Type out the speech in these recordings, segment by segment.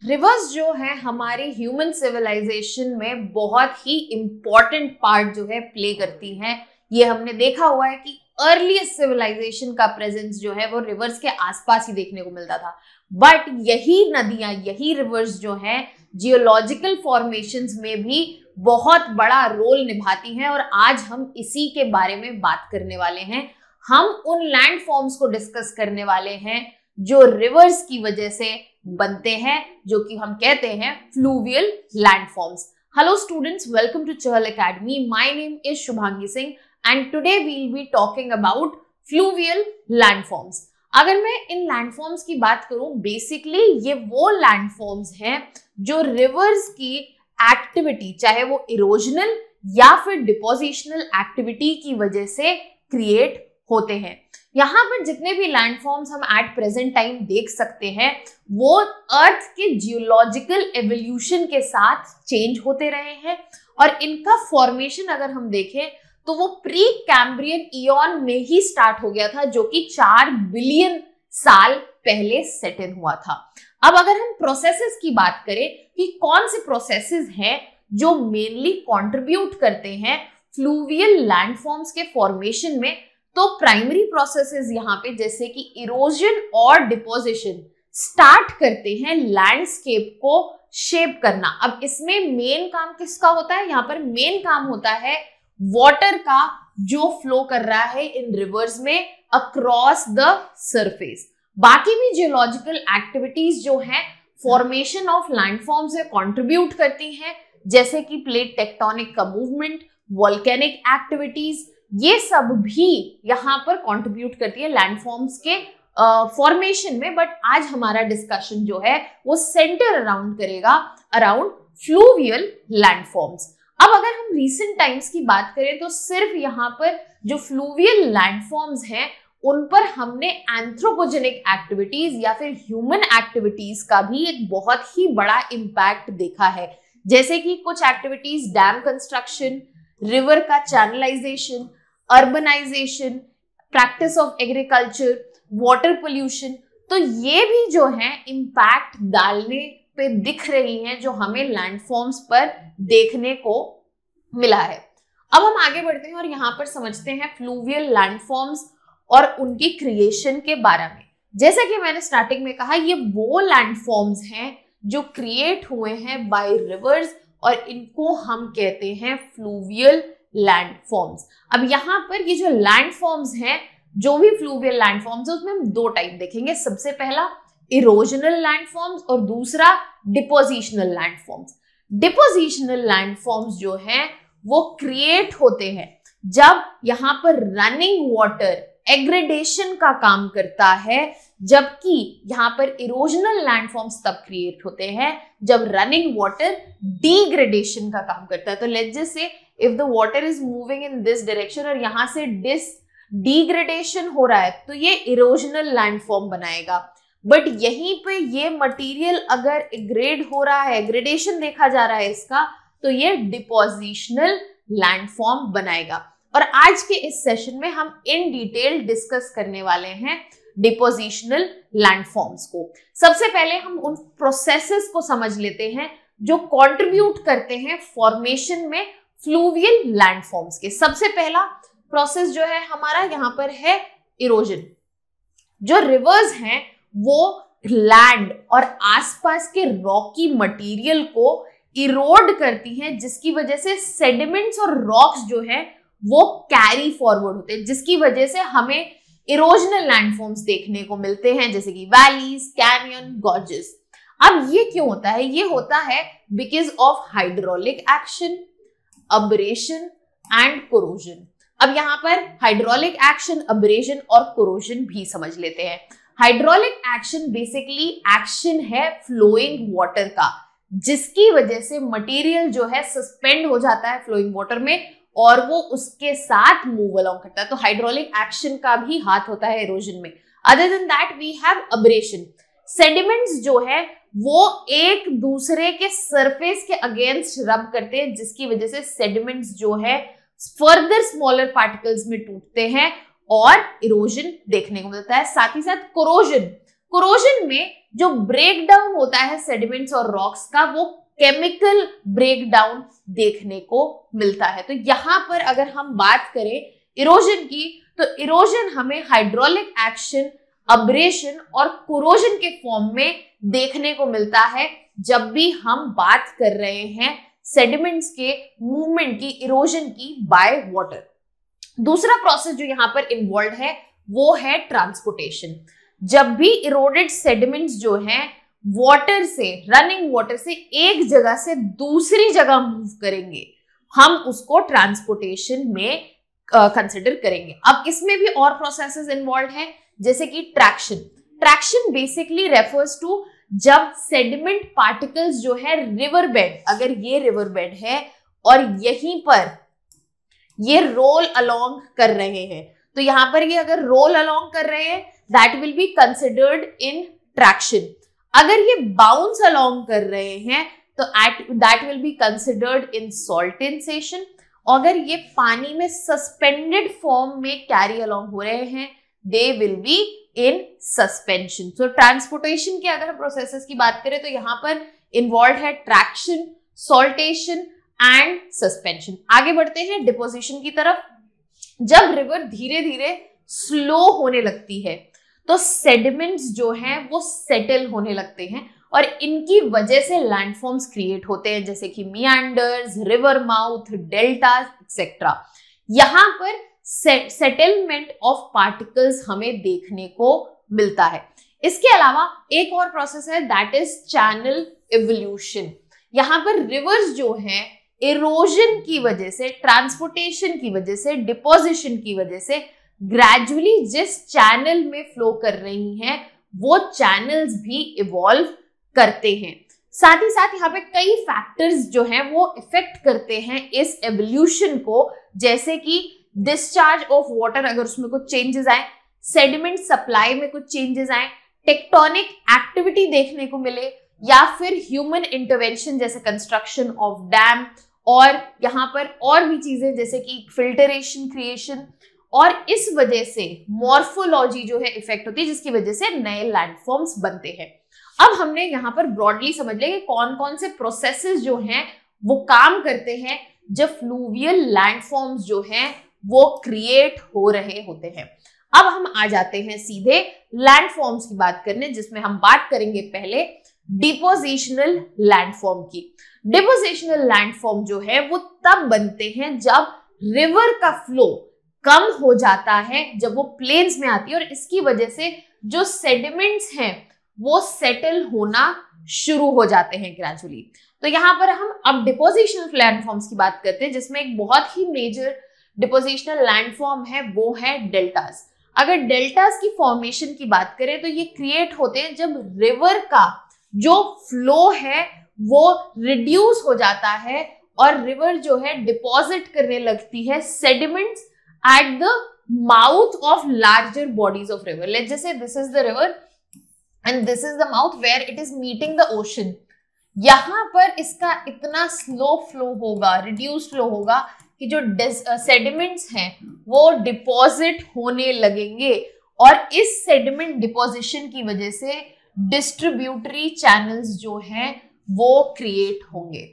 Reverse जो है हमारे ह्यूमन सिविलाइजेशन में बहुत ही इंपॉर्टेंट पार्ट जो है प्ले करती हैं। ये हमने देखा हुआ है कि अर्लीस्ट सिविलाइजेशन का प्रेजेंस जो है वो रिवर्स के आसपास ही देखने को मिलता था। बट यही नदियां, यही रिवर्स जो है जियोलॉजिकल फॉर्मेशंस में भी बहुत बड़ा रोल निभाती हैं और आज हम इसी के बारे में बात करने वाले हैं। हम उन लैंड फॉर्म्स को डिस्कस करने वाले हैं जो रिवर्स की वजह से बनते हैं, जो कि हम कहते हैं fluvial land forms. Hello students, welcome to Chahal academy. My name is Shubhangi Singh and today we will be talking about fluvial land forms. अगर मैं इन लैंड फॉर्म्स की बात करूं, बेसिकली ये वो लैंड फॉर्म्स हैं जो रिवर्स की एक्टिविटी, चाहे वो इरोजनल या फिर डिपोजिशनल एक्टिविटी की वजह से क्रिएट होते हैं। यहाँ पर जितने भी लैंड फॉर्म्स हम एट प्रेजेंट टाइम देख सकते हैं वो अर्थ के जियोलॉजिकल एवोल्यूशन के साथ चेंज होते रहे हैं और इनका फॉर्मेशन अगर हम देखें तो वो प्री कैम्ब्रियन ईयन में ही स्टार्ट हो गया था, जो कि 4 बिलियन साल पहले सेट इन हुआ था। अब अगर हम प्रोसेसेस की बात करें कि कौन से प्रोसेसेस हैं जो मेनली कंट्रीब्यूट करते हैं फ्लूवियल लैंड फॉर्म्स के फॉर्मेशन में, तो प्राइमरी प्रोसेसेस यहाँ पे जैसे कि इरोजन और डिपोजिशन स्टार्ट करते हैं लैंडस्केप को शेप करना। अब इसमें मेन काम किसका होता है? यहाँ पर मेन काम होता है वाटर का, जो फ्लो कर रहा है इन रिवर्स में अक्रॉस द सरफेस। बाकी भी जियोलॉजिकल एक्टिविटीज जो है फॉर्मेशन ऑफ लैंडफॉर्म से कंट्रीब्यूट करती हैं, जैसे कि प्लेट टेक्टोनिक का मूवमेंट, वोल्केनिक एक्टिविटीज, ये सब भी यहाँ पर कंट्रीब्यूट करती है लैंडफॉर्म्स के फॉर्मेशन में। बट आज हमारा डिस्कशन जो है वो सेंटर अराउंड करेगा अराउंड फ्लूवियल लैंडफॉर्म्स। अब अगर हम रीसेंट टाइम्स की बात करें तो सिर्फ यहाँ पर जो फ्लूवियल लैंडफॉर्म्स हैं उन पर हमने एंथ्रोपोजेनिक एक्टिविटीज या फिर ह्यूमन एक्टिविटीज का भी एक बहुत ही बड़ा इम्पैक्ट देखा है, जैसे कि कुछ एक्टिविटीज डैम कंस्ट्रक्शन, रिवर का channelization, urbanization, practice of agriculture, water pollution. तो ये भी जो है इम्पैक्ट डालने पे दिख रही हैं जो हमें लैंडफॉर्म्स पर देखने को मिला है। अब हम आगे बढ़ते हैं और यहाँ पर समझते हैं फ्लूवियल लैंडफॉर्म्स और उनकी क्रिएशन के बारे में। जैसा कि मैंने स्टार्टिंग में कहा, ये वो लैंडफॉर्म्स हैं जो क्रिएट हुए हैं बाय रिवर्स और इनको हम कहते हैं फ्लूवियल लैंडफॉर्म्स। अब यहाँ पर ये जो लैंडफॉर्म्स हैं, जो भी फ्लूवियल लैंडफॉर्म्स है, उसमें हम 2 टाइप देखेंगे। सबसे पहला इरोजनल लैंडफॉर्म्स और दूसरा डिपोजिशनल लैंडफॉर्म्स। डिपोजिशनल लैंडफॉर्म्स जो हैं वो क्रिएट होते हैं जब यहाँ पर रनिंग वाटर एग्रेडेशन का काम करता है, जबकि यहाँ पर इरोजनल लैंडफॉर्म्स तब क्रिएट होते हैं जब रनिंग वाटर डिग्रेडेशन का काम करता है। तो let's just say if the water is moving in this direction और यहाँ से डिग्रेडेशन हो रहा है तो ये इरोजनल लैंडफॉर्म बनाएगा। बट यहीं पे ये मटेरियल अगर ग्रेड हो रहा है, ग्रेडेशन देखा जा रहा है इसका, तो ये डिपोजिशनल लैंडफॉर्म बनाएगा। और आज के इस सेशन में हम इन डिटेल डिस्कस करने वाले हैं डिपोजिशनल लैंडफॉर्म्स को। सबसे पहले हम उन प्रोसेसेस को समझ लेते हैं जो कंट्रीब्यूट करते हैं फॉर्मेशन में फ्लूवियल लैंडफॉर्म्स के। सबसे पहला प्रोसेस जो है हमारा यहाँ पर है इरोजन। जो रिवर्स हैं वो लैंड और आसपास के रॉकी मटेरियल को इरोड करती हैं, जिसकी वजह से सेडिमेंट्स और रॉक्स जो है वो कैरी फॉरवर्ड होते हैं, जिसकी वजह से हमें इरोजनल लैंडफॉर्म्स देखने को मिलते हैं, जैसे कि वैलीज, कैनियन, गॉर्जेस। अब ये क्यों होता है? ये होता है because of hydraulic action, abrasion and corrosion. अब यहाँ पर हाइड्रोलिक एक्शन, अब्रेशन और कोरोजन भी समझ लेते हैं। हाइड्रोलिक एक्शन बेसिकली एक्शन है फ्लोइंग वाटर का, जिसकी वजह से मटेरियल जो है सस्पेंड हो जाता है फ्लोइंग वाटर में और वो उसके साथ मूव अलोंग करता है। तो हाइड्रोलिक एक्शन का भी हाथ होता है इरोजन में। Other than that we have abrasion. Sediments जो है वो एक दूसरे के सरफेस के अगेंस्ट रब करते हैं, जिसकी वजह से सेडिमेंट्स जो है फर्दर स्मॉलर पार्टिकल्स में टूटते हैं और इरोजन देखने को मिलता है। साथ ही साथ कोरोजन कोरोजन में जो ब्रेक डाउन होता है सेडिमेंट्स और रॉक्स का, वो केमिकल ब्रेक डाउन देखने को मिलता है। तो यहां पर अगर हम बात करें इरोजन की, तो इरोजन हमें हाइड्रोलिक एक्शन, अब्रेशन और कोरोजन के फॉर्म में देखने को मिलता है जब भी हम बात कर रहे हैं सेडिमेंट्स के मूवमेंट की, इरोजन की बाय वाटर। दूसरा प्रोसेस जो यहां पर इन्वॉल्व है वो है ट्रांसपोर्टेशन। जब भी इरोडेड सेडिमेंट्स जो हैं वाटर से, रनिंग वाटर से एक जगह से दूसरी जगह मूव करेंगे, हम उसको ट्रांसपोर्टेशन में कंसिडर करेंगे। अब इसमें भी और प्रोसेसेस इन्वॉल्व हैं, जैसे कि traction. Traction basically refers to जब सेडिमेंट पार्टिकल्स जो है रिवर बेड, अगर ये रिवर बेड है और यहीं पर ये रोल अलोंग कर रहे हैं, तो यहां पर ये अगर रोल अलोंग कर रहे हैं, that will be considered in traction. अगर ये बाउंस अलोंग कर रहे हैं तो that will be considered in saltation. अगर ये पानी में सस्पेंडेड फॉर्म में कैरी अलोंग हो रहे हैं, they will be in suspension. So transportation के अगर प्रोसेसेस की बात करें तो यहां पर इन्वॉल्व है ट्रैक्शन, सॉल्टेशन एंड सस्पेंशन। आगे बढ़ते हैं डिपोजिशन की तरफ। जब रिवर धीरे धीरे स्लो होने लगती है तो सेडिमेंट्स जो हैं वो सेटल होने लगते हैं और इनकी वजह से लैंडफॉर्म्स क्रिएट होते हैं, जैसे कि मियांडर्स, रिवर माउथ, डेल्टास एक्सेट्रा। यहां पर सेटलमेंट ऑफ पार्टिकल्स हमें देखने को मिलता है। इसके अलावा एक और प्रोसेस है, दैट इज चैनल इवोल्यूशन। यहां पर रिवर्स जो हैं इरोजन की वजह से, ट्रांसपोर्टेशन की वजह से, डिपोजिशन की वजह से ग्रेजुअली जिस चैनल में फ्लो कर रही हैं वो चैनल्स भी इवॉल्व करते हैं। साथ ही साथ यहाँ पे कई फैक्टर्स जो हैं वो इफेक्ट करते हैं इस एवोल्यूशन को, जैसे कि डिस्चार्ज ऑफ वाटर, अगर उसमें कुछ चेंजेस आए, सेडिमेंट सप्लाई में कुछ चेंजेस आए, टेक्टोनिक एक्टिविटी देखने को मिले, या फिर ह्यूमन इंटरवेंशन जैसे कंस्ट्रक्शन ऑफ डैम, और यहाँ पर और भी चीजें जैसे कि फिल्टरेशन, क्रिएशन, और इस वजह से मॉर्फोलॉजी जो है इफेक्ट होती है, जिसकी वजह से नए लैंडफॉर्म्स बनते हैं। अब हमने यहाँ पर ब्रॉडली समझ लिया कि कौन कौन से प्रोसेसेस जो हैं वो काम करते हैं जब फ्लूवियल लैंडफॉर्म्स जो हैं वो क्रिएट हो रहे होते हैं। अब हम आ जाते हैं सीधे लैंडफॉर्म्स की बात करने, जिसमें हम बात करेंगे पहले डिपोजिशनल लैंडफॉर्म की। डिपोजिशनल लैंडफॉर्म जो है वो तब बनते हैं जब रिवर का फ्लो कम हो जाता है, जब वो प्लेन्स में आती है, और इसकी वजह से जो सेडिमेंट्स हैं वो सेटल होना शुरू हो जाते हैं ग्रेजुअली। तो यहां पर हम अब डिपोजिशनल लैंडफॉर्म्स की बात करते हैं, जिसमें एक बहुत ही मेजर डिपोजिशनल लैंडफॉर्म है वो है डेल्टास। अगर डेल्टास की फॉर्मेशन की बात करें तो ये क्रिएट होते हैं जब रिवर का जो फ्लो है वो रिड्यूस हो जाता है और रिवर जो है डिपॉजिट करने लगती है sediments at the mouth of larger bodies of river. Let's just say this is the river and this is the mouth where it is meeting the ocean. यहाँ पर इसका इतना स्लो फ्लो होगा, रिड्यूस फ्लो होगा कि जो sediments हैं वो डिपॉजिट होने लगेंगे, और इस सेडिमेंट डिपॉजिशन की वजह से डिस्ट्रीब्यूटरी चैनल्स जो हैं वो क्रिएट होंगे।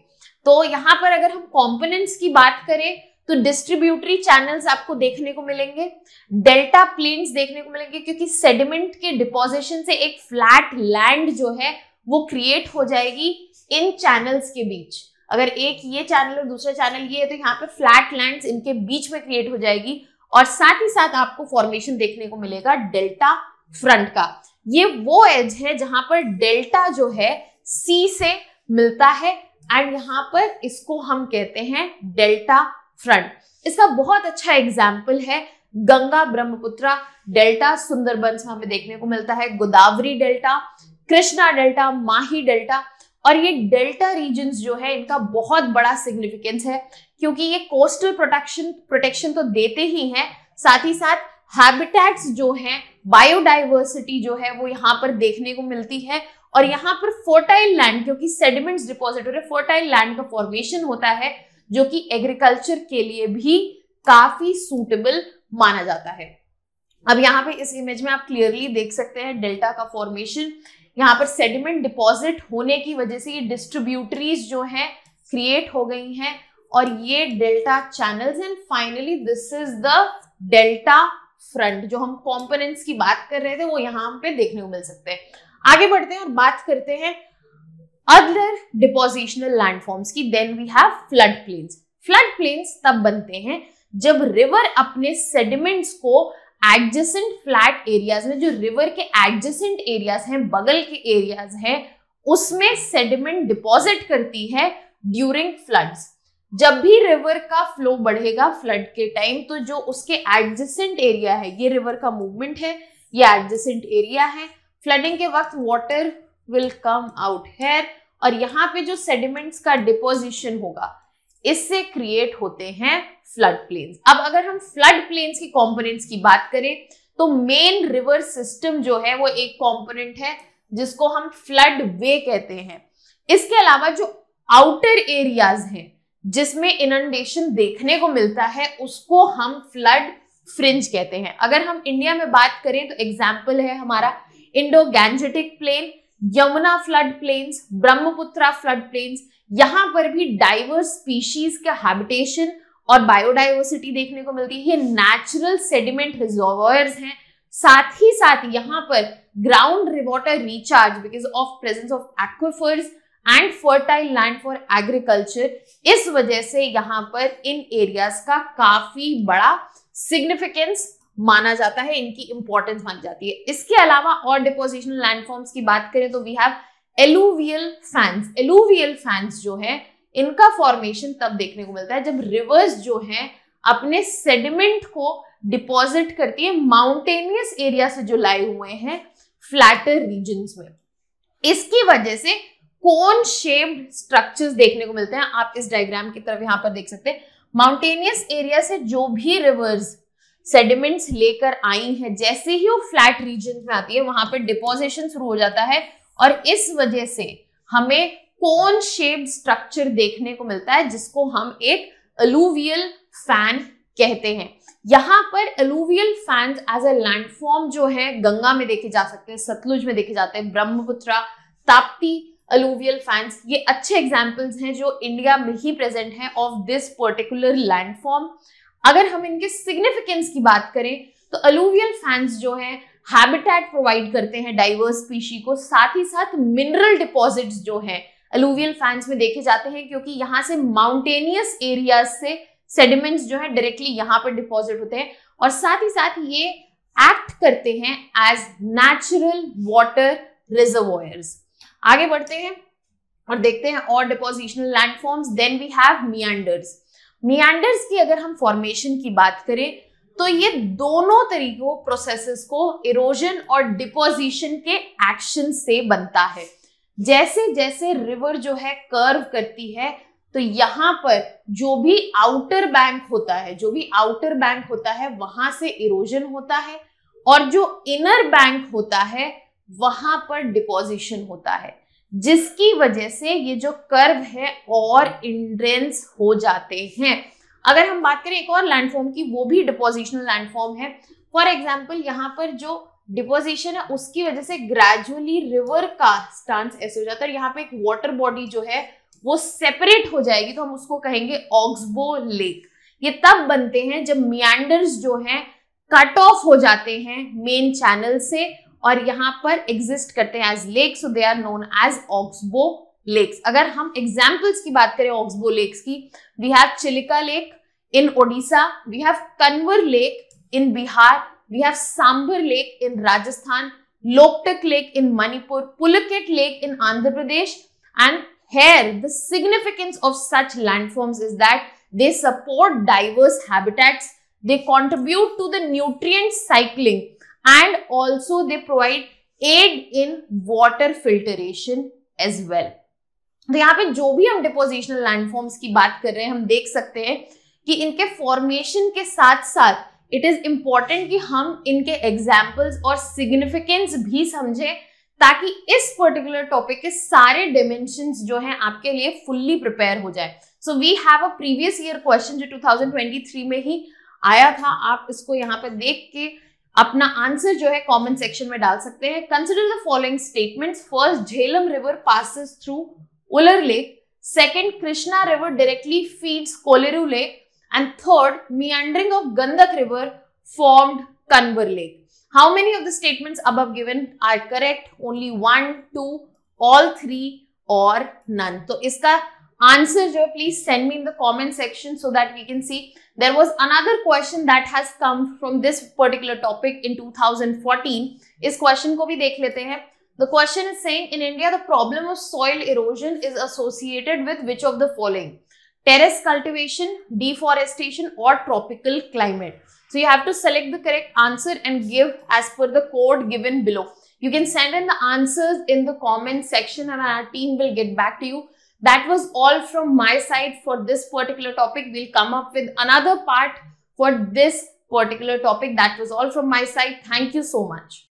तो यहाँ पर अगर हम कंपोनेंट्स की बात करें तो डिस्ट्रीब्यूटरी चैनल्स आपको देखने को मिलेंगे, डेल्टा प्लेन्स देखने को मिलेंगे, क्योंकि सेडिमेंट के डिपोजिशन से एक फ्लैट लैंड जो है वो क्रिएट हो जाएगी इन चैनल्स के बीच। अगर एक ये चैनल और दूसरा चैनल ये है तो यहाँ पे फ्लैट लैंड्स इनके बीच में क्रिएट हो जाएगी, और साथ ही साथ आपको फॉर्मेशन देखने को मिलेगा डेल्टा फ्रंट का। ये वो एज है जहां पर डेल्टा जो है सी से मिलता है, एंड यहाँ पर इसको हम कहते हैं डेल्टा फ्रंट। इसका बहुत अच्छा एग्जाम्पल है गंगा ब्रह्मपुत्रा डेल्टा, सुंदरबंस में हमें देखने को मिलता है, गोदावरी डेल्टा, कृष्णा डेल्टा, माही डेल्टा। और ये डेल्टा रीजन्स जो है इनका बहुत बड़ा सिग्निफिकेंस है, क्योंकि ये कोस्टल प्रोटेक्शन तो देते ही हैं, साथ ही साथ हैबिटेट्स जो हैं, बायोडाइवर्सिटी जो है वो यहाँ पर देखने को मिलती है, और यहाँ पर फर्टाइल लैंड, क्योंकि सेडिमेंट्स डिपॉजिट हो रहे, फर्टाइल लैंड का फॉर्मेशन होता है जो कि एग्रीकल्चर के लिए भी काफी सूटेबल माना जाता है। अब यहाँ पे इस इमेज में आप क्लियरली देख सकते हैं डेल्टा का फॉर्मेशन। यहाँ पर सेडिमेंट डिपॉजिट होने की वजह से ये डिस्ट्रीब्यूटरीज जो हैं क्रिएट हो गई हैं और ये delta channels, and finally this is the delta front. जो हम कंपोनेंट्स की बात कर रहे थे वो यहाँ पे देखने को मिल सकते हैं। आगे बढ़ते हैं और बात करते हैं अदर डिपोजिशनल लैंडफॉर्म्स की। Then we have flood plains. Flood plains तब बनते हैं जब रिवर अपने सेडिमेंट्स को एडजेसेंट फ्लैट एरियाज में, जो रिवर के एडजेसेंट एरियाज हैं, बगल के एरियाज हैं, उसमें सेडिमेंट डिपॉजिट करती है ड्यूरिंग फ्लड्स। जब भी रिवर का फ्लो बढ़ेगा फ्लड के टाइम, तो जो उसके एडजेसेंट एरिया है, ये रिवर का मूवमेंट है, ये एडजेसेंट एरिया है, फ्लडिंग के वक्त water will come out here और यहाँ पे जो सेडिमेंट्स का डिपोजिशन होगा इससे क्रिएट होते हैं फ्लड प्लेन्स। अब अगर हम फ्लड प्लेन्स की कंपोनेंट्स की बात करें तो मेन रिवर सिस्टम जो है वो एक कंपोनेंट है जिसको हम फ्लड वे कहते हैं। इसके अलावा जो आउटर एरियाज हैं जिसमें इनंडेशन देखने को मिलता है उसको हम फ्लड फ्रिंज कहते हैं। अगर हम इंडिया में बात करें तो एग्जाम्पल है हमारा Indo Gangetic plain, Yamuna flood plains, Brahmaputra flood plains. यहाँ पर भी डाइवर्स स्पीशीज का हैबिटेशन और बायोडाइवर्सिटी देखने को मिलती है। ये नेचुरल सेडिमेंट रिजर्वोयर्स हैं। साथ ही साथ यहाँ पर ground water recharge because of presence of aquifers and fertile land for agriculture. इस वजह से यहाँ पर इन एरियाज का काफी बड़ा सिग्निफिकेंस माना जाता है, इनकी इंपॉर्टेंस मानी जाती है। इसके अलावा और डिपोजिशनल लैंडफॉर्म्स की बात करें तो we have alluvial fans. Alluvial fans जो है इनका फॉर्मेशन तब देखने को मिलता है जब रिवर्स जो हैं अपने सेडिमेंट को डिपॉजिट करती है माउंटेनियस एरिया से जो लाए हुए हैं फ्लैटर रीजन्स में। इसकी वजह से कोन शेप्ड स्ट्रक्चर्स देखने को मिलते हैं। आप इस डायग्राम की तरफ यहाँ पर देख सकते हैं। माउंटेनियस एरिया से जो भी रिवर्स सेडिमेंट्स लेकर आई हैं, जैसे ही वो फ्लैट रीजन में आती है वहां पर डिपोजिशन शुरू हो जाता है और इस वजह से हमें कोन शेप्ड स्ट्रक्चर देखने को मिलता है जिसको हम एक अलुवियल फैन कहते हैं। यहाँ पर alluvial fans as a landform जो है गंगा में देखे जा सकते हैं, सतलुज में देखे जाते हैं, ब्रह्मपुत्रा, ताप्ती अलुवियल फैंस ये अच्छे एग्जाम्पल्स हैं जो इंडिया में ही प्रेजेंट हैं ऑफ दिस पर्टिकुलर लैंडफॉर्म। अगर हम इनके सिग्निफिकेंस की बात करें तो अलुवियल फैंस जो हैं हैबिटेट प्रोवाइड करते हैं डाइवर्स स्पीशी को। साथ ही साथ मिनरल डिपॉजिट्स जो हैं अलुवियल फैंस में देखे जाते हैं क्योंकि यहाँ से माउंटेनियस एरियाज से सेडिमेंट्स जो है डायरेक्टली यहाँ पर डिपॉजिट होते हैं और साथ ही साथ ये एक्ट करते हैं एज नेचुरल वाटर रिजर्वोयर्स। आगे बढ़ते हैं और देखते हैं और depositional landforms. Then we have meanders. Meanders की अगर हम फॉर्मेशन की बात करें तो ये दोनों तरीकों प्रोसेसेस को इरोजन और डिपोजिशन के एक्शन से बनता है। जैसे जैसे रिवर जो है कर्व करती है तो यहाँ पर जो भी आउटर बैंक होता है वहां से इरोजन होता है और जो इनर बैंक होता है वहां पर डिपोजिशन होता है, जिसकी वजह से ये जो कर्व है और इंडेंस हो जाते हैं। अगर हम बात करें एक और लैंडफॉर्म की, वो भी डिपोजिशनल लैंडफॉर्म है। फॉर एग्जांपल यहाँ पर जो डिपोजिशन है उसकी वजह से ग्रेजुअली रिवर का स्टांस ऐसे हो जाता है। यहाँ पे एक वाटर बॉडी जो है वो सेपरेट हो जाएगी तो हम उसको कहेंगे ऑक्सबो लेक। ये तब बनते हैं जब मियांडर्स जो हैं कट ऑफ हो जाते हैं मेन चैनल से और यहाँ पर एग्जिस्ट करते हैं as lake, so they are known as oxbow lakes. अगर हम एग्जाम्पल्स की बात करें ऑक्सबो लेक्स की, we have Chilika lake in Odisha, we have Kanwar lake in Bihar, we have Sambhar lake in Rajasthan, Loktak lake in Manipur, Pulicat lake in Andhra Pradesh. And here the significance of such landforms is that they support diverse habitats, they contribute to the nutrient cycling and also they provide aid in water filtration as well. तो यहाँ पे जो भी हम depositional landforms की बात कर रहे हैं हम देख सकते हैं कि इनके फॉर्मेशन के साथ साथ इट इज इंपॉर्टेंट कि हम इनके एग्जाम्पल्स और सिग्निफिकेंस भी समझें ताकि इस पर्टिकुलर टॉपिक के सारे डिमेंशंस जो हैं आपके लिए फुल्ली प्रिपेयर हो जाए। So we have a previous year question जो 2023 में ही आया था, आप इसको यहाँ पे देख के अपना आंसर जो है कमेंट सेक्शन में डाल सकते हैं। Consider the following statements. First, Jhelum river passes through Wular lake. Second, Krishna river directly feeds Kolleru lake. And third, meandering of Gandak river formed Kanvar lake. How many of the statements above given are correct? Only 1, 2, all 3 or none. तो इसका answer जो है please send me in the comment section so that we can see. There was another question that has come from this particular topic in 2014. इस question को भी देख लेते हैं. The question is saying, in India the problem of soil erosion is associated with which of the following? Terrace cultivation, deforestation or tropical climate. So you have to select the correct answer and give as per the code given below. You can send in the answers in the comment section and our team will get back to you. That was all from my side for this particular topic. We'll come up with another part for this particular topic. That was all from my side. Thank you so much.